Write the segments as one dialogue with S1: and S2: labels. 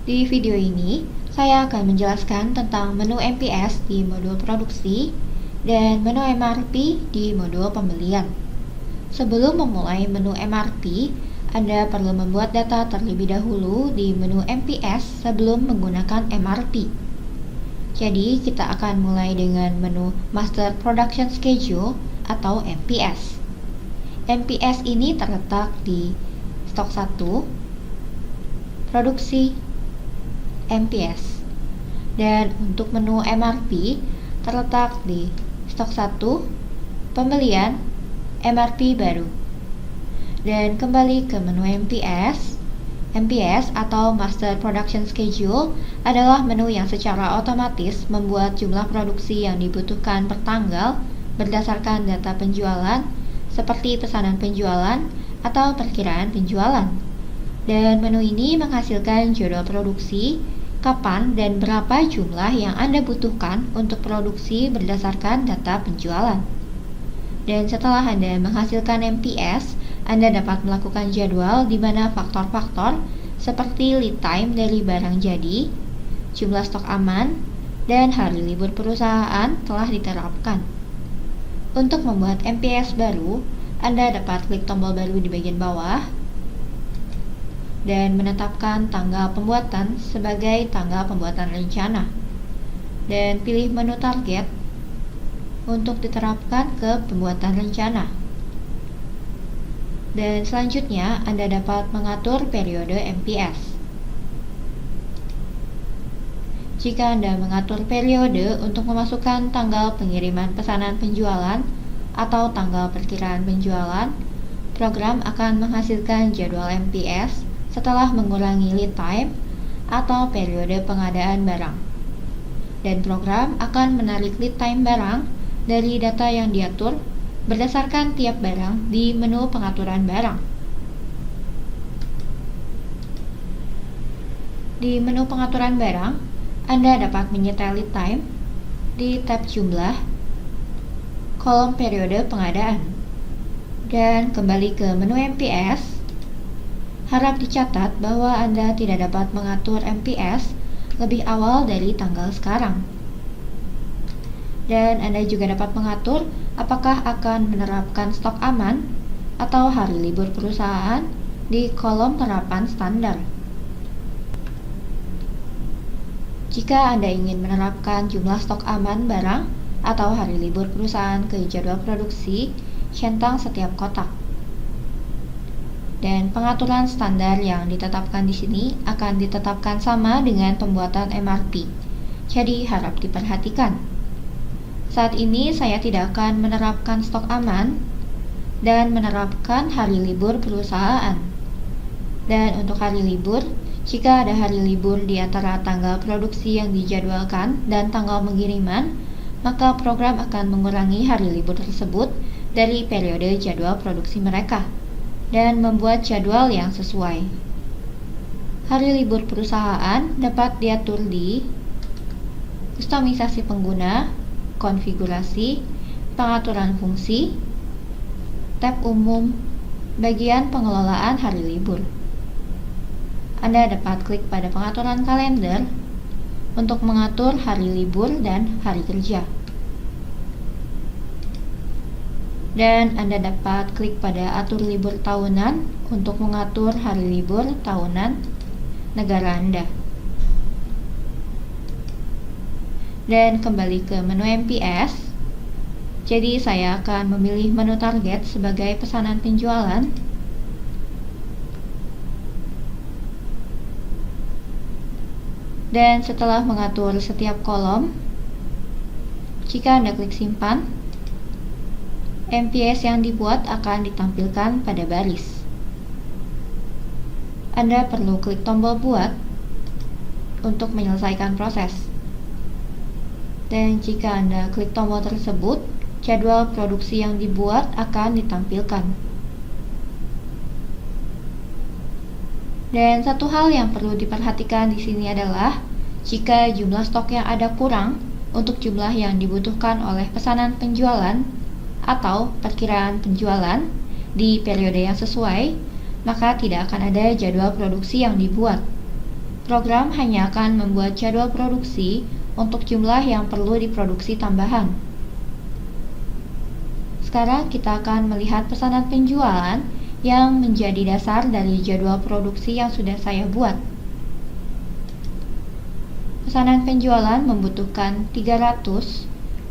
S1: Di video ini, saya akan menjelaskan tentang menu MPS di modul produksi dan menu MRP di modul pembelian. Sebelum memulai menu MRP, Anda perlu membuat data terlebih dahulu di menu MPS sebelum menggunakan MRP. Jadi, kita akan mulai dengan menu Master Production Schedule atau MPS. MPS ini terletak di stok 1, produksi, MPS. Dan untuk menu MRP terletak di stok 1, pembelian, MRP baru. Dan kembali ke menu MPS. MPS atau Master Production Schedule adalah menu yang secara otomatis membuat jumlah produksi yang dibutuhkan per tanggal berdasarkan data penjualan seperti pesanan penjualan atau perkiraan penjualan. Dan menu ini menghasilkan jadwal produksi, kapan dan berapa jumlah yang Anda butuhkan untuk produksi berdasarkan data penjualan. Dan setelah Anda menghasilkan MPS, Anda dapat melakukan jadwal di mana faktor-faktor seperti lead time dari barang jadi, jumlah stok aman, dan hari libur perusahaan telah diterapkan. Untuk membuat MPS baru, Anda dapat klik tombol baru di bagian bawah dan menetapkan tanggal pembuatan sebagai tanggal pembuatan rencana. Dan pilih menu target untuk diterapkan ke pembuatan rencana. Dan selanjutnya, Anda dapat mengatur periode MPS. Jika Anda mengatur periode untuk memasukkan tanggal pengiriman pesanan penjualan atau tanggal perkiraan penjualan, program akan menghasilkan jadwal MPS setelah mengurangi lead time atau periode pengadaan barang. Dan program akan menarik lead time barang dari data yang diatur berdasarkan tiap barang di menu pengaturan barang. Di menu pengaturan barang, Anda dapat menyetel lead time di tab jumlah, kolom periode pengadaan. Dan kembali ke menu MPS, harap dicatat bahwa Anda tidak dapat mengatur MPS lebih awal dari tanggal sekarang. Dan Anda juga dapat mengatur apakah akan menerapkan stok aman atau hari libur perusahaan di kolom penerapan standar. Jika Anda ingin menerapkan jumlah stok aman barang atau hari libur perusahaan ke jadwal produksi, centang setiap kotak. Dan pengaturan standar yang ditetapkan di sini akan ditetapkan sama dengan pembuatan MRP. Jadi harap diperhatikan. Saat ini saya tidak akan menerapkan stok aman dan menerapkan hari libur perusahaan. Dan untuk hari libur, jika ada hari libur di antara tanggal produksi yang dijadwalkan dan tanggal pengiriman, maka program akan mengurangi hari libur tersebut dari periode jadwal produksi mereka dan membuat jadwal yang sesuai. Hari libur perusahaan dapat diatur di kustomisasi pengguna, konfigurasi, pengaturan fungsi, tab umum, bagian pengelolaan hari libur. Anda dapat klik pada pengaturan kalender untuk mengatur hari libur dan hari kerja. Dan Anda dapat klik pada atur libur tahunan untuk mengatur hari libur tahunan negara Anda. Dan kembali ke menu MPS. Jadi saya akan memilih menu target sebagai pesanan penjualan. Dan setelah mengatur setiap kolom, jika Anda klik simpan, MPS yang dibuat akan ditampilkan pada baris. Anda perlu klik tombol buat untuk menyelesaikan proses. Dan jika Anda klik tombol tersebut, jadwal produksi yang dibuat akan ditampilkan. Dan satu hal yang perlu diperhatikan di sini adalah jika jumlah stok yang ada kurang untuk jumlah yang dibutuhkan oleh pesanan penjualan atau perkiraan penjualan di periode yang sesuai, maka tidak akan ada jadwal produksi yang dibuat. Program hanya akan membuat jadwal produksi untuk jumlah yang perlu diproduksi tambahan. Sekarang kita akan melihat pesanan penjualan yang menjadi dasar dari jadwal produksi yang sudah saya buat. Pesanan penjualan membutuhkan 300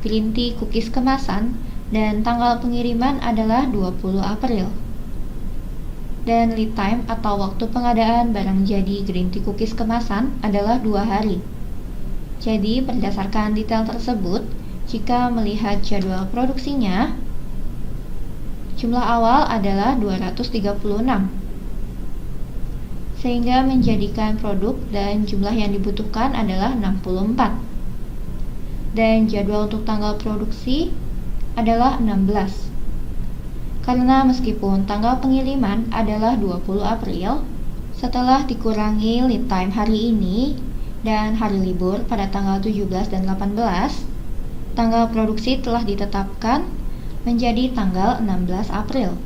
S1: green tea cookies kemasan dan tanggal pengiriman adalah 20 April. Dan lead time atau waktu pengadaan barang jadi green tea cookies kemasan adalah 2 hari. Jadi berdasarkan detail tersebut, jika melihat jadwal produksinya, jumlah awal adalah 236. Sehingga menjadikan produk dan jumlah yang dibutuhkan adalah 64. Dan jadwal untuk tanggal produksi adalah 16. Karena meskipun tanggal pengiriman adalah 20 April, setelah dikurangi lead time hari ini dan hari libur pada tanggal 17 dan 18, tanggal produksi telah ditetapkan menjadi tanggal 16 April.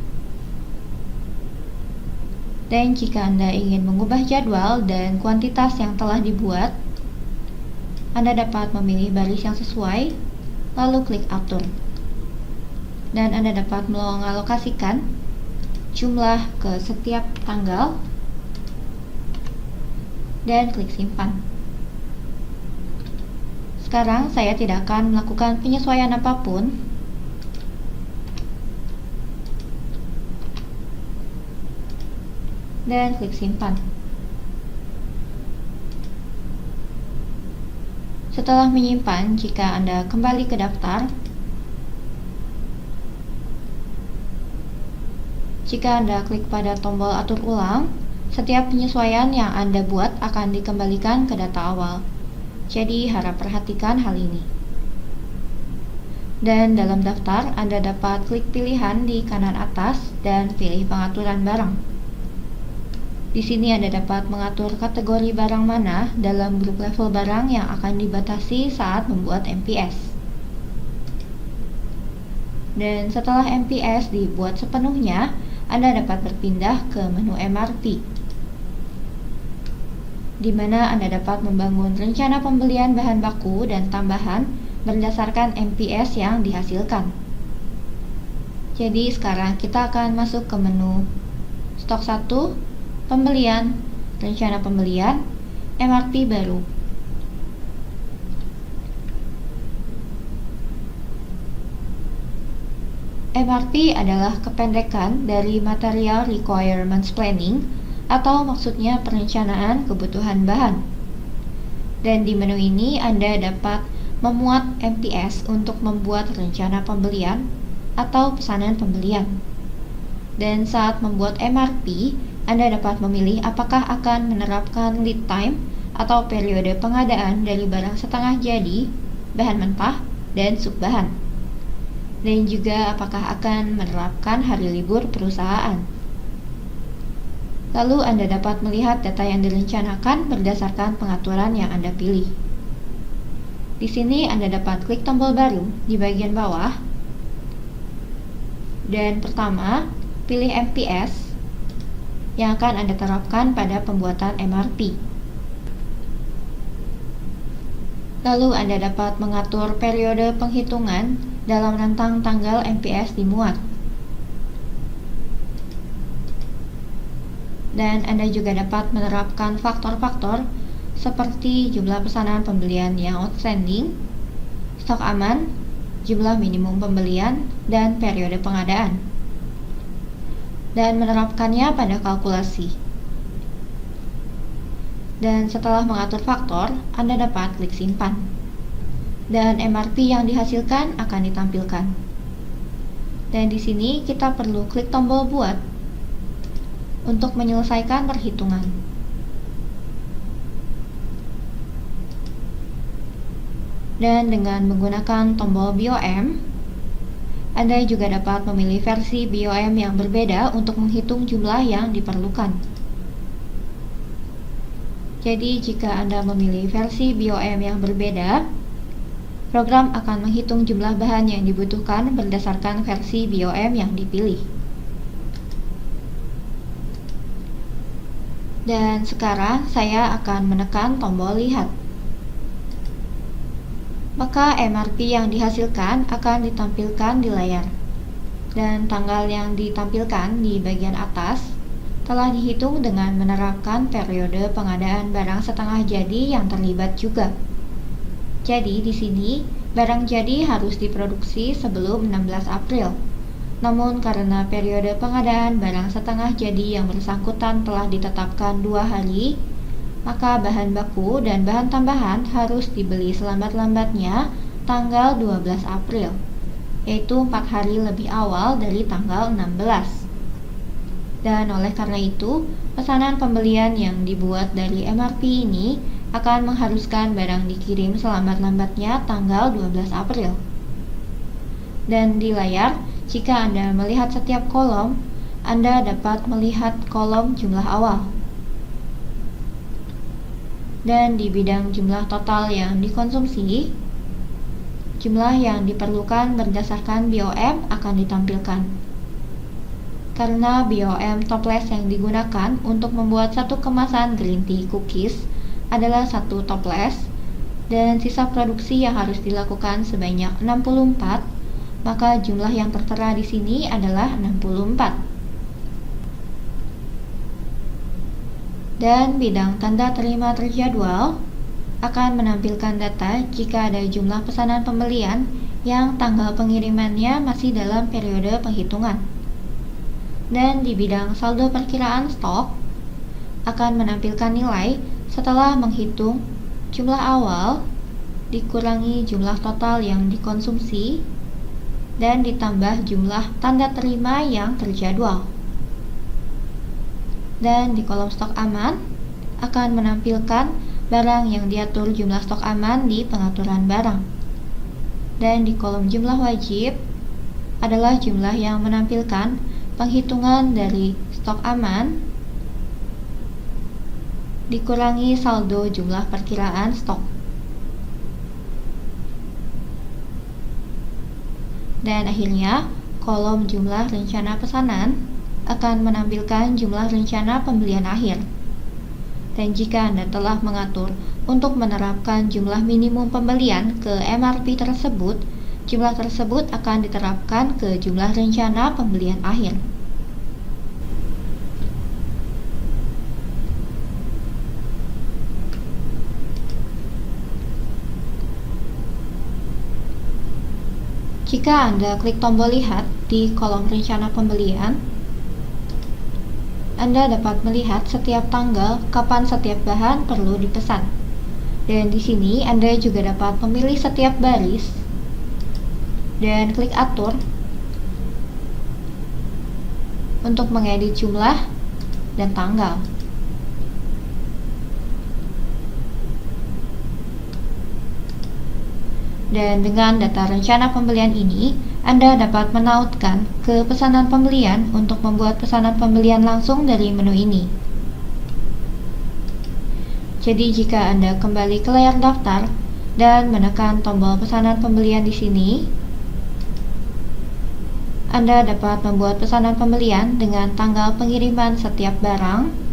S1: Dan jika Anda ingin mengubah jadwal dan kuantitas yang telah dibuat, Anda dapat memilih baris yang sesuai, lalu klik atur. Dan Anda dapat mengalokasikan jumlah ke setiap tanggal dan klik simpan. Sekarang saya tidak akan melakukan penyesuaian apapun. Dan klik simpan. Setelah menyimpan, jika Anda kembali ke daftar, jika Anda klik pada tombol atur ulang, setiap penyesuaian yang Anda buat akan dikembalikan ke data awal. Jadi harap perhatikan hal ini. Dan dalam daftar, Anda dapat klik pilihan di kanan atas dan pilih pengaturan barang. Di sini Anda dapat mengatur kategori barang mana dalam grup level barang yang akan dibatasi saat membuat MPS. Dan setelah MPS dibuat sepenuhnya, Anda dapat berpindah ke menu MRP, di mana Anda dapat membangun rencana pembelian bahan baku dan tambahan berdasarkan MPS yang dihasilkan. Jadi sekarang kita akan masuk ke menu Stok 1, Pembelian, Rencana Pembelian, MRP baru. MRP adalah kependekan dari Material Requirements Planning atau maksudnya perencanaan kebutuhan bahan. Dan di menu ini Anda dapat memuat MPS untuk membuat rencana pembelian atau pesanan pembelian. Dan saat membuat MRP, Anda dapat memilih apakah akan menerapkan lead time atau periode pengadaan dari barang setengah jadi, bahan mentah, dan subbahan. Dan juga apakah akan menerapkan hari libur perusahaan. Lalu Anda dapat melihat data yang direncanakan berdasarkan pengaturan yang Anda pilih. Di sini Anda dapat klik tombol baru di bagian bawah. Dan pertama, pilih MPS yang akan Anda terapkan pada pembuatan MRP. Lalu Anda dapat mengatur periode penghitungan dalam rentang tanggal MPS dimuat. Dan Anda juga dapat menerapkan faktor-faktor seperti jumlah pesanan pembelian yang outstanding, stok aman, jumlah minimum pembelian, dan periode pengadaan. Dan menerapkannya pada kalkulasi. Dan setelah mengatur faktor, Anda dapat klik simpan. Dan MRP yang dihasilkan akan ditampilkan. Dan di sini kita perlu klik tombol buat untuk menyelesaikan perhitungan. Dan dengan menggunakan tombol BOM, Anda juga dapat memilih versi BOM yang berbeda untuk menghitung jumlah yang diperlukan. Jadi jika Anda memilih versi BOM yang berbeda, program akan menghitung jumlah bahan yang dibutuhkan berdasarkan versi BOM yang dipilih. Dan sekarang saya akan menekan tombol lihat. Maka MRP yang dihasilkan akan ditampilkan di layar. Dan tanggal yang ditampilkan di bagian atas telah dihitung dengan menerapkan periode pengadaan barang setengah jadi yang terlibat juga. Jadi di sini barang jadi harus diproduksi sebelum 16 April. Namun karena periode pengadaan barang setengah jadi yang bersangkutan telah ditetapkan 2 hari, maka bahan baku dan bahan tambahan harus dibeli selambat-lambatnya tanggal 12 April, yaitu 4 hari lebih awal dari tanggal 16. Dan oleh karena itu, pesanan pembelian yang dibuat dari MRP ini akan mengharuskan barang dikirim selambat-lambatnya tanggal 12 April. Dan di layar, jika Anda melihat setiap kolom, Anda dapat melihat kolom jumlah awal. Dan di bidang jumlah total yang dikonsumsi, jumlah yang diperlukan berdasarkan BOM akan ditampilkan. Karena BOM toples yang digunakan untuk membuat satu kemasan green tea cookies adalah satu toples, dan sisa produksi yang harus dilakukan sebanyak 64, maka jumlah yang tertera di sini adalah 64. Dan bidang tanda terima terjadwal akan menampilkan data jika ada jumlah pesanan pembelian yang tanggal pengirimannya masih dalam periode penghitungan. Dan di bidang saldo perkiraan stok akan menampilkan nilai setelah menghitung jumlah awal dikurangi jumlah total yang dikonsumsi dan ditambah jumlah tanda terima yang terjadwal. Dan di kolom stok aman akan menampilkan barang yang diatur jumlah stok aman di pengaturan barang. Dan di kolom jumlah wajib adalah jumlah yang menampilkan penghitungan dari stok aman dikurangi saldo jumlah perkiraan stok. Dan akhirnya, kolom jumlah rencana pesanan akan menampilkan jumlah rencana pembelian akhir. Dan jika Anda telah mengatur untuk menerapkan jumlah minimum pembelian ke MRP tersebut, jumlah tersebut akan diterapkan ke jumlah rencana pembelian akhir. Jika Anda klik tombol lihat di kolom rencana pembelian, Anda dapat melihat setiap tanggal kapan setiap bahan perlu dipesan. Dan di sini Anda juga dapat memilih setiap baris dan klik atur untuk mengedit jumlah dan tanggal. Dan dengan data rencana pembelian ini, Anda dapat menautkan ke pesanan pembelian untuk membuat pesanan pembelian langsung dari menu ini. Jadi jika Anda kembali ke layar daftar dan menekan tombol pesanan pembelian di sini, Anda dapat membuat pesanan pembelian dengan tanggal pengiriman setiap barang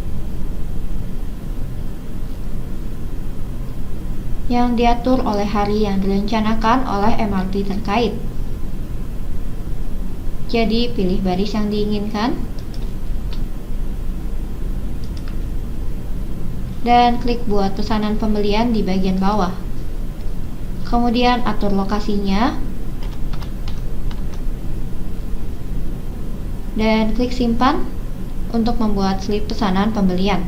S1: yang diatur oleh hari yang direncanakan oleh MRP terkait. Jadi pilih baris yang diinginkan dan klik buat pesanan pembelian di bagian bawah. Kemudian atur lokasinya dan klik simpan untuk membuat slip pesanan pembelian.